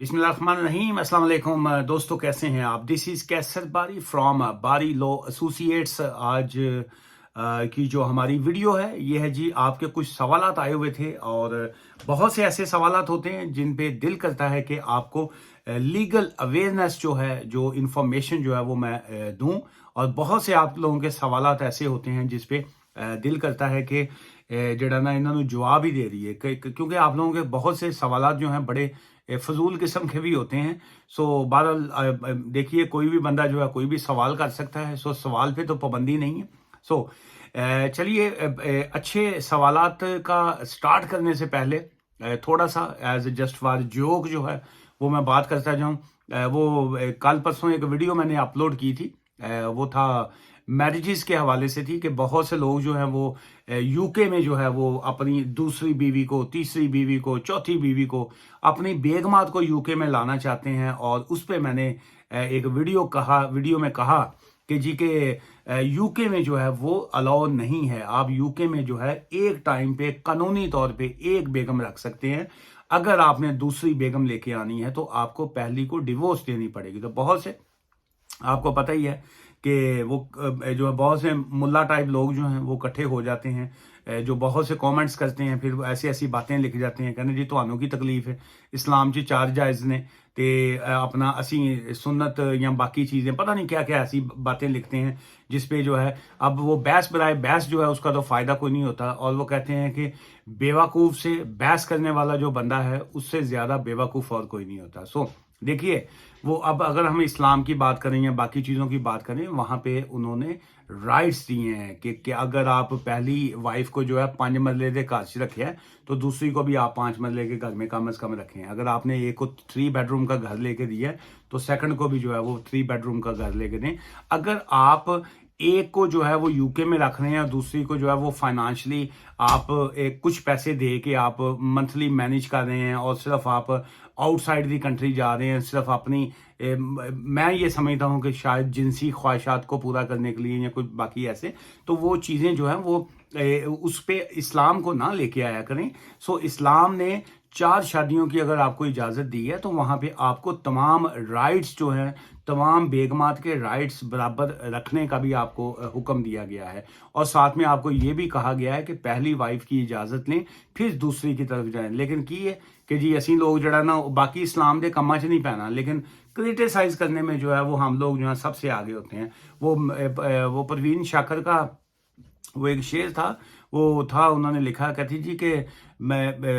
बिस्मिल्लाहिर्रहमानिर्रहीम। अस्सलाम वालेकुम दोस्तों, कैसे हैं आप? दिस इज़ कैसर बारी फ्रॉम बारी लॉ एसोसिएट्स। आज की जो हमारी वीडियो है ये है जी, आपके कुछ सवालात आए हुए थे और बहुत से ऐसे सवालात होते हैं जिन पे दिल करता है कि आपको लीगल अवेयरनेस जो है, जो इंफॉर्मेशन जो है वो मैं दूं। और बहुत से आप लोगों के सवालात ऐसे होते हैं जिस पे दिल करता है कि ਜਿਹੜਾ ना इन्होंने जवाब ही दे रही है क्योंकि आप लोगों के बहुत से सवालात जो हैं बड़े फजूल किस्म के भी होते हैं। सो बहरहाल देखिए, कोई भी बंदा जो है कोई भी सवाल कर सकता है। सो सवाल पे तो पाबंदी नहीं है। सो चलिए, अच्छे सवालात का स्टार्ट करने से पहले थोड़ा सा एज जस्ट फॉर जोक जो है वो मैं बात करता जाऊँ। कल परसों एक वीडियो मैंने अपलोड की थी। वो था मैरिजेस के हवाले से थी कि बहुत से लोग जो हैं वो यूके में जो है वो अपनी दूसरी बीवी को, तीसरी बीवी को, चौथी बीवी को, अपनी बेगमात को यूके में लाना चाहते हैं। और उस पे मैंने एक वीडियो में कहा कि जी के यूके में जो है वो अलाउ नहीं है। आप यूके में जो है एक टाइम पे कानूनी तौर पे एक बेगम रख सकते हैं। अगर आपने दूसरी बेगम लेके आनी है तो आपको पहली को डिवोर्स देनी पड़ेगी। तो बहुत से आपको पता ही है कि वो जो है बहुत से मुल्ला टाइप लोग जो हैं वो इकट्ठे हो जाते हैं, जो बहुत से कमेंट्स करते हैं, फिर ऐसी ऐसी बातें लिख जाते हैं, कहने जी ਤੁਹਾਨੂੰ की तकलीफ है, इस्लाम च चार जायज़ ने ते अपना असी सुन्नत या बाकी चीज़ें पता नहीं क्या क्या ऐसी बातें लिखते हैं जिस पे जो है अब वो बहस बनाए बहस जो है उसका तो फ़ायदा कोई नहीं होता। और वो कहते हैं कि बेवकूफ़ से बहस करने वाला जो बंदा है उससे ज़्यादा बेवकूफ़ और कोई नहीं होता। सो देखिए, वो अब अगर हम इस्लाम की बात करें या बाकी चीज़ों की बात करें, वहाँ पे उन्होंने राइट्स दिए हैं कि अगर आप पहली वाइफ को जो है 5 मरले के घर च रखे है तो दूसरी को भी आप 5 मरले के घर में कम से कम रखें। अगर आपने एक को 3 बेडरूम का घर लेके दिया है तो सेकंड को भी जो है वो 3 बेडरूम का घर लेके दें। अगर आप एक को जो है वो यूके में रख रहे हैं और दूसरी को जो है वो फाइनेंशियली आप एक कुछ पैसे दे के आप मंथली मैनेज कर रहे हैं और सिर्फ आप आउटसाइड दी कंट्री जा रहे हैं सिर्फ अपनी मैं ये समझता हूँ कि शायद जिनसी ख्वाहिशात को पूरा करने के लिए या कुछ बाकी ऐसे, तो वो चीज़ें जो हैं वो उस पे इस्लाम को ना लेके आया करें। सो इस्लाम ने 4 शादियों की अगर आपको इजाज़त दी है तो वहाँ पे आपको तमाम राइट्स जो हैं, तमाम बेगमात के राइट्स बराबर रखने का भी आपको हुक्म दिया गया है। और साथ में आपको ये भी कहा गया है कि पहली वाइफ की इजाज़त लें फिर दूसरी की तरफ जाएं। लेकिन की है कि जी असी लोग जड़ा ना बाकी इस्लाम के कम्मा च नहीं पैना, लेकिन क्रिटिसाइज करने में जो है वो हम लोग जो है सबसे आगे होते हैं। वो परवीन शाकर का वो एक शेर था, वो था उन्होंने लिखा, कहती जी कि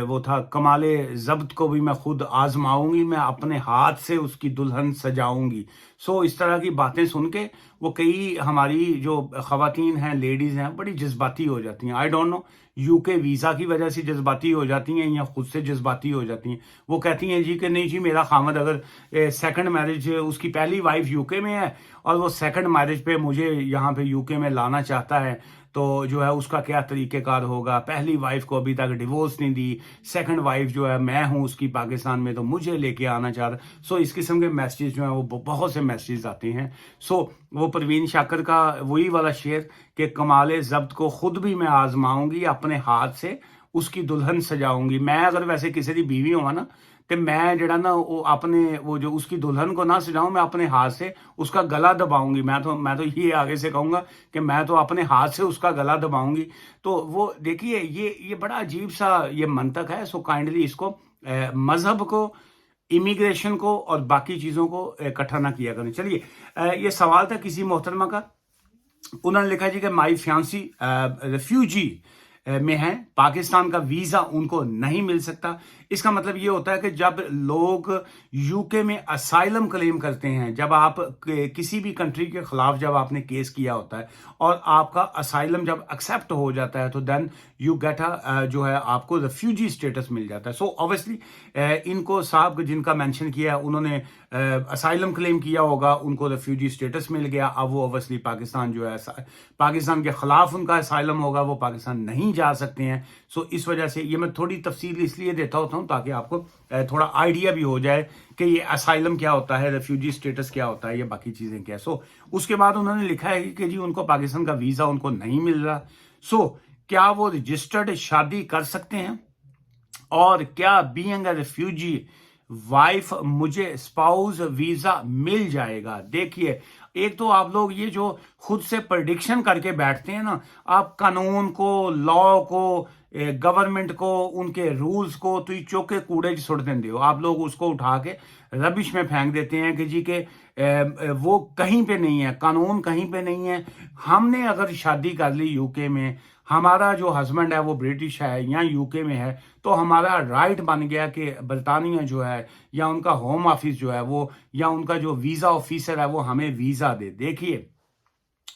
वो था कमाले ज़ब्त को भी मैं खुद आजमाऊंगी, मैं अपने हाथ से उसकी दुल्हन सजाऊंगी। सो इस तरह की बातें सुन के वो कई हमारी जो ख़वातीन हैं, लेडीज़ हैं, बड़ी जज्बाती हो जाती हैं। I don't know, UK visa की वजह से जज्बाती हो जाती हैं या खुद से जज्बाती हो जाती हैं। वो कहती हैं जी कि नहीं जी, मेरा खामद अगर सेकंड मैरिज, उसकी पहली वाइफ यूके में है और वो सेकंड मैरिज पे मुझे यहाँ पे यूके में लाना चाहता है तो जो है उसका क्या तरीक़ेकार होगा। पहली वाइफ को अभी तक डिवोर्स नहीं दी, सेकंड वाइफ जो है मैं हूँ उसकी पाकिस्तान में, तो मुझे लेके आना चाह रहा। सो इस किस्म के मैसेज जो हैं वो बहुत से मैसेज आते हैं। सो वो परवीन शाकर का वही वाला शेर कि कमाले ज़ब्त को खुद भी मैं आजमाऊंगी, अपने हाथ से उसकी दुल्हन सजाऊंगी। मैं अगर वैसे किसी की बीवी हुआ ना तो मैं जड़ा ना वो अपने वो जो उसकी दुल्हन को ना सजाऊं, मैं अपने हाथ से उसका गला दबाऊंगी। मैं तो ये आगे से कहूंगा कि मैं तो अपने हाथ से उसका गला दबाऊंगी। तो वो देखिए, ये बड़ा अजीब सा ये मंतक है। सो काइंडली इसको मजहब को, इमिग्रेशन को और बाकी चीज़ों को इकट्ठा ना किया करें। चलिए, ये सवाल था किसी मोहतरमा का। उन्होंने लिखा जी कि माई फ्यांसी रेफ्यूजी में है, पाकिस्तान का वीज़ा उनको नहीं मिल सकता। इसका मतलब ये होता है कि जब लोग यूके में असाइलम क्लेम करते हैं, जब आप किसी भी कंट्री के खिलाफ जब आपने केस किया होता है और आपका असाइलम जब एक्सेप्ट हो जाता है तो देन यू गेट जो है आपको रेफ्यूजी स्टेटस मिल जाता है। सो ऑब्वियसली इनको साहब जिनका मेंशन किया है उन्होंने असाइलम क्लेम किया होगा, उनको रेफ्यूजी स्टेटस मिल गया। अब वो ऑब्वियसली पाकिस्तान जो है, पाकिस्तान के खिलाफ उनका असाइलम होगा, वो पाकिस्तान नहीं जा सकते हैं। सो इस वजह से ये मैं थोड़ी तफसील इसलिए देता होता हूँ ताकि आपको थोड़ा आइडिया भी हो जाए कि ये असाइलम क्या होता है, रेफ्यूजी स्टेटस क्या होता है, ये बाकी चीज़ें क्या है। सो उसके बाद उन्होंने लिखा है कि जी उनको पाकिस्तान का वीज़ा उनको नहीं मिल रहा। सो क्या वो रजिस्टर्ड शादी कर सकते हैं और क्या बीइंग अ रेफ्यूजी वाइफ मुझे स्पाउस वीजा मिल जाएगा। देखिए, एक तो आप लोग ये जो खुद से प्रेडिक्शन करके बैठते हैं ना, आप कानून को, लॉ को, गवर्नमेंट को, उनके रूल्स को तो ये चौके कूड़े सुट देंगे हो। आप लोग उसको उठा के रबिश में फेंक देते हैं कि जी के वो कहीं पे नहीं है, कानून कहीं पे नहीं है। हमने अगर शादी कर ली यूके में, हमारा जो हस्बैंड है वो ब्रिटिश है या यूके में है, तो हमारा राइट बन गया कि बरतानिया जो है या उनका होम ऑफिस जो है वो, या उनका जो वीजा ऑफिसर है वो हमें वीजा दे। देखिए,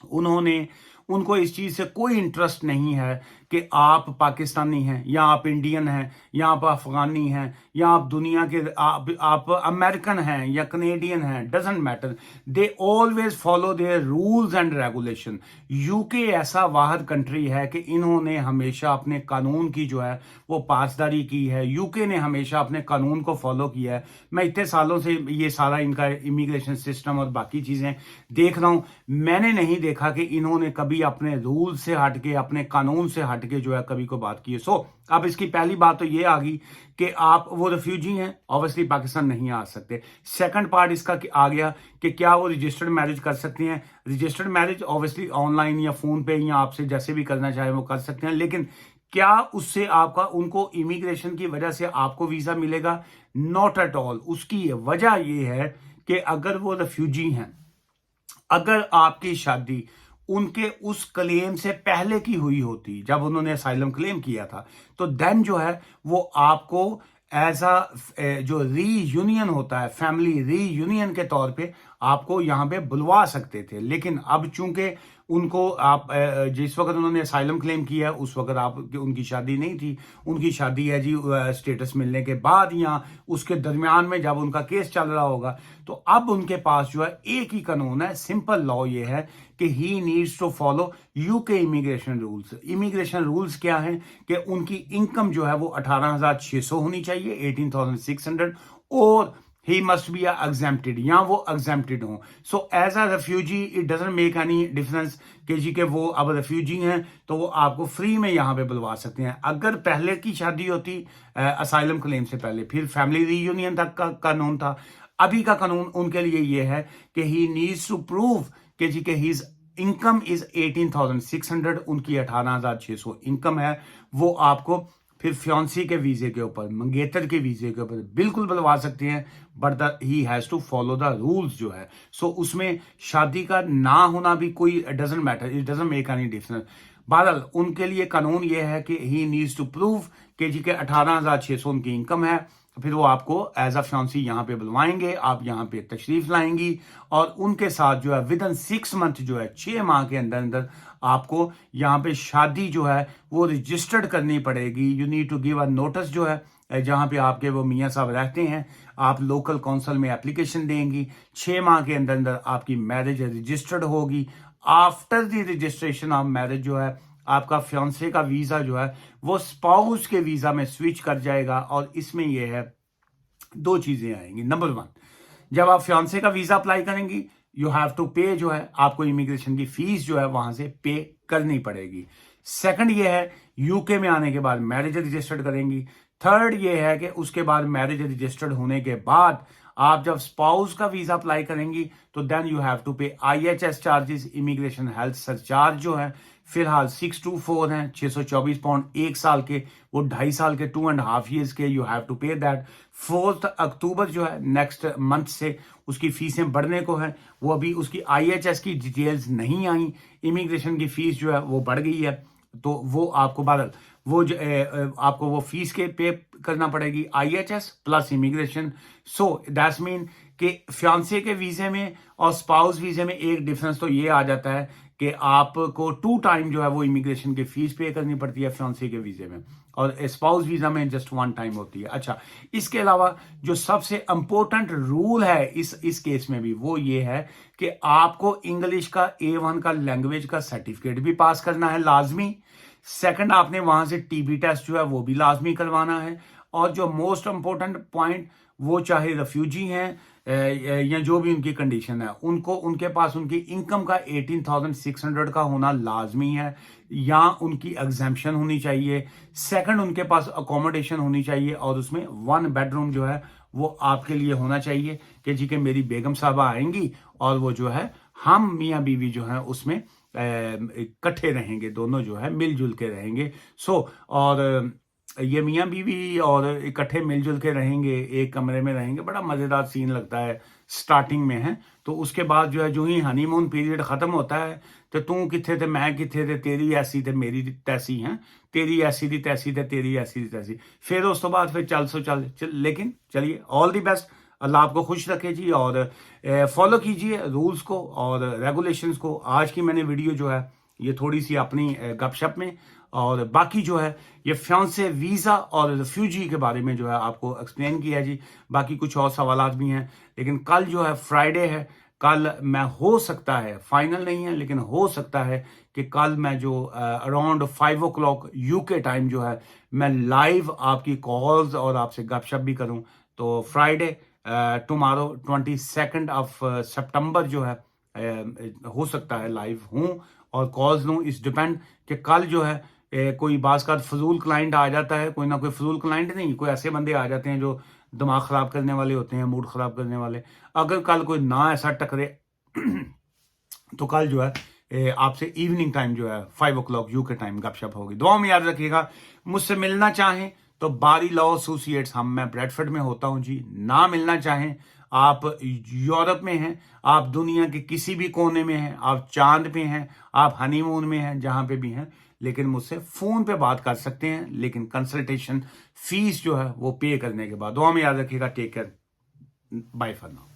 उन्होंने उनको इस चीज से कोई इंटरेस्ट नहीं है कि आप पाकिस्तानी हैं या आप इंडियन हैं या आप अफगानी हैं या आप दुनिया के आप अमेरिकन हैं या कनेडियन हैं, doesn't matter. They always follow their rules and regulation. UK ऐसा वाहिद कंट्री है कि इन्होंने हमेशा अपने कानून की जो है वो पासदारी की है। यूके ने हमेशा अपने कानून को फॉलो किया है। मैं इतने सालों से ये सारा इनका इमिग्रेशन सिस्टम और बाकी चीजें देख रहा हूं, मैंने नहीं देखा कि इन्होंने कभी अपने रूल से हटके, अपने कानून से हटके जो है कभी को बात की है। सो अब इसकी पहली बात तो ये आ गई कि आप वो रिफ्यूजी हैं, ऑब्वियसली पाकिस्तान नहीं आ सकते। सेकंड पार्ट इसका आ गया कि क्या वो रजिस्टर्ड मैरिज कर सकते हैं। रजिस्टर्ड मैरिज ऑब्वियसली ऑनलाइन या फोन पे या आपसे जैसे भी करना चाहे वो कर सकते हैं, लेकिन क्या उससे आपका उनको इमिग्रेशन की वजह से आपको वीजा मिलेगा? Not at all. उसकी वजह ये है कि अगर वो रिफ्यूजी हैं, अगर आपकी शादी उनके उस क्लेम से पहले की हुई होती, जब उन्होंने असाइलम क्लेम किया था, तो देन जो है वो आपको एज अ जो रीयूनियन होता है, फैमिली रीयूनियन के तौर पे आपको यहां पे बुलवा सकते थे। लेकिन अब चूंकि उनको आप जिस वक्त उन्होंने असाइलम क्लेम किया उस वक्त आप उनकी शादी नहीं थी, उनकी शादी है जी स्टेटस मिलने के बाद या उसके दरमियान में जब उनका केस चल रहा होगा, तो अब उनके पास जो है एक ही कानून है, सिंपल लॉ ये है कि he needs to follow UK immigration rules. Immigration rules क्या है कि उनकी इनकम जो है वो 18,600 होनी चाहिए, 18,600, और he must be exempted या वो exempted हो। So as a refugee it doesn't make any difference कि जी के वो अब रेफ्यूजी हैं तो वो आपको फ्री में यहाँ पे बुलवा सकते हैं। अगर पहले की शादी होती असाइलम क्लेम से पहले, फिर फैमिली रीयूनियन तक का कानून था। अभी का कानून उनके लिए ये है कि ही नीड्स टू प्रूव कि जी के हीज इनकम इज 18,600, उनकी 18,600 इनकम है। वो आपको फिर फ्योंसी के वीजे के ऊपर, मंगेतर के वीजे के ऊपर बिल्कुल बुलवा सकते हैं, but he has to follow the rules जो है। सो उसमें शादी का ना होना भी कोई doesn't matter, it doesn't make any difference. बहरहाल उनके लिए कानून ये है कि ही नीड्स टू प्रूव कि जी के 18,600 उनकी इनकम है। फिर वो आपको एज अ फ्योंसी यहाँ पे बुलवाएंगे, आप यहाँ पे तशरीफ लाएंगी और उनके साथ जो है विद इन 6 मंथ जो है 6 माह के अंदर अंदर आपको यहाँ पे शादी जो है वो रजिस्टर्ड करनी पड़ेगी। You need to give a notice जो है जहाँ पे आपके वो मियाँ साहब रहते हैं, आप लोकल काउंसिल में एप्लीकेशन देंगी। 6 माह के अंदर अंदर आपकी मैरिज रजिस्टर्ड होगी। After the registration of marriage जो है आपका फियांसे का वीजा जो है वो स्पाउस के वीजा में स्विच कर जाएगा। और इसमें यह है 2 चीजें आएंगी। नंबर 1, जब आप फियांसे का वीजा अप्लाई करेंगी यू हैव टू पे, जो है आपको इमिग्रेशन की फीस जो है वहां से पे करनी पड़ेगी। सेकंड ये है यूके में आने के बाद मैरिज रजिस्टर्ड करेंगी। थर्ड ये है कि उसके बाद मैरिज रजिस्टर्ड होने के बाद आप जब स्पाउस का वीजा अप्लाई करेंगी तो देन यू हैव टू पे IHS charges, immigration health surcharge जो है फिलहाल 624 हैं, 624 पाउंड 1 साल के, वो 2.5 साल के 2.5 ईयर्स के, यू हैव टू पे दैट। 4 अक्टूबर जो है नेक्स्ट मंथ से उसकी फीसें बढ़ने को है। वो अभी उसकी IHS की डिटेल्स नहीं आई, इमिग्रेशन की फीस जो है वो बढ़ गई है, तो वो आपको बदल वो आपको वो फीस के पे करना पड़ेगी, IHS plus immigration. So that's mean कि फियांसे के वीजे में और स्पाउस वीजे में एक डिफरेंस तो ये आ जाता है कि आपको 2 टाइम जो है वो इमिग्रेशन की फीस पे करनी पड़ती है फियांसे के वीजे में, और स्पाउस वीजा में जस्ट 1 टाइम होती है। अच्छा, इसके अलावा जो सबसे इंपॉर्टेंट रूल है इस केस में भी वो ये है कि आपको इंग्लिश का A1 का लैंग्वेज का सर्टिफिकेट भी पास करना है लाजमी। सेकंड, आपने वहां से TB टेस्ट जो है वो भी लाजमी करवाना है। और जो मोस्ट इंपॉर्टेंट पॉइंट, वो चाहे रेफ्यूजी हैं या जो भी उनकी कंडीशन है, उनको उनके पास उनकी इनकम का 18,600 का होना लाजमी है, या उनकी एग्जेम्पशन होनी चाहिए। सेकंड, उनके पास अकोमोडेशन होनी चाहिए और उसमें 1 बेडरूम जो है वो आपके लिए होना चाहिए कि जी कि मेरी बेगम साहबा आएंगी और वो जो है हम मियाँ बीवी जो है उसमें इकट्ठे रहेंगे, दोनों जो है मिलजुल के रहेंगे। और ये मियाँ बीवी और इकट्ठे मिलजुल के रहेंगे, एक कमरे में रहेंगे, बड़ा मज़ेदार सीन लगता है स्टार्टिंग में है। तो उसके बाद जो है जो ही हनीमून पीरियड ख़त्म होता है तो तू किथे थे मैं किथे थे, तेरी ऐसी ते मेरी तैसी हैं, तेरी ऐसी दी तैसी ते तेरी ऐसी दी तैसी। फिर उस तो बाद फिर चल, लेकिन चलिए ऑल दी बेस्ट, अल्लाह आपको खुश रखे जी। और फॉलो कीजिए रूल्स को और रेगुलेशंस को। आज की मैंने वीडियो जो है ये थोड़ी सी अपनी गपशप में, और बाकी जो है ये फियांसे वीज़ा और रिफ्यूजी के बारे में जो है आपको एक्सप्लेन किया जी। बाकी कुछ और सवालात भी हैं, लेकिन कल जो है फ्राइडे है, कल मैं हो सकता है, फाइनल नहीं है लेकिन हो सकता है कि कल मैं जो अराउंड 5 o'clock यूके टाइम जो है मैं लाइव आपकी कॉल्स और आपसे गपशप भी करूं। तो फ्राइडे टुमारो 22 सितंबर जो है हो सकता है लाइव हूं और कॉल्स लूं। इस डिपेंड कि कल जो है कोई बास का फजूल क्लाइंट आ जाता है, कोई ना कोई फजूल क्लाइंट नहीं, कोई ऐसे बंदे आ जाते हैं जो दिमाग ख़राब करने वाले होते हैं, मूड ख़राब करने वाले। अगर कल कोई ना ऐसा टकरे तो कल जो है आपसे इवनिंग टाइम जो है 5 o'clock यूके टाइम गपशप होगी। दुआ में याद रखिएगा। मुझसे मिलना चाहें तो बारी लॉ एसोसिएट्स मैं ब्रेडफर्ड में होता हूं जी। ना मिलना चाहें, आप यूरोप में हैं, आप दुनिया के किसी भी कोने में हैं, आप चांद पे हैं, आप हनीमून में हैं, जहां पे भी हैं, लेकिन मुझसे फोन पे बात कर सकते हैं, लेकिन कंसल्टेशन फीस जो है वो पे करने के बाद। दुआ में याद रखिएगा। Take care, bye for now.